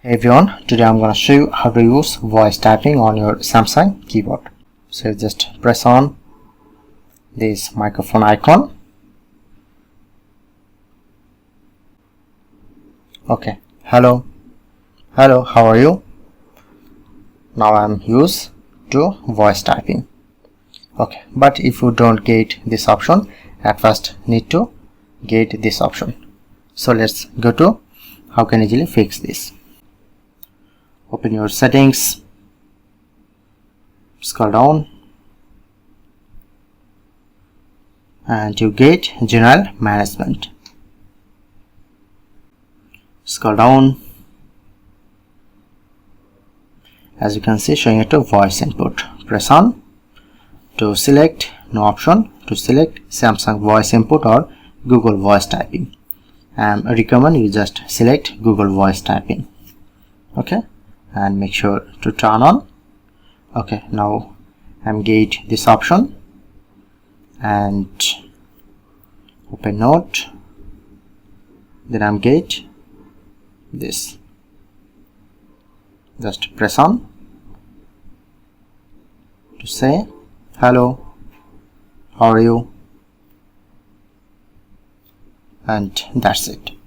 Hey everyone, today I'm going to show you how to use voice typing on your Samsung keyboard. So just press on this microphone icon. Okay, hello, how are you? Now I'm used to voice typing. Okay, but if you don't get this option, at first need to get this option. So let's go to how can easily fix this. Open your settings, scroll down and you get general management. Scroll down, as you can see showing it to voice input. Press on to select, no option to select Samsung voice input or Google voice typing. I recommend you just select Google voice typing. Okay, and make sure to turn on. Okay, now I'm get this option and open note, then I'm get this. Just press on to say hello, how are you, and that's it.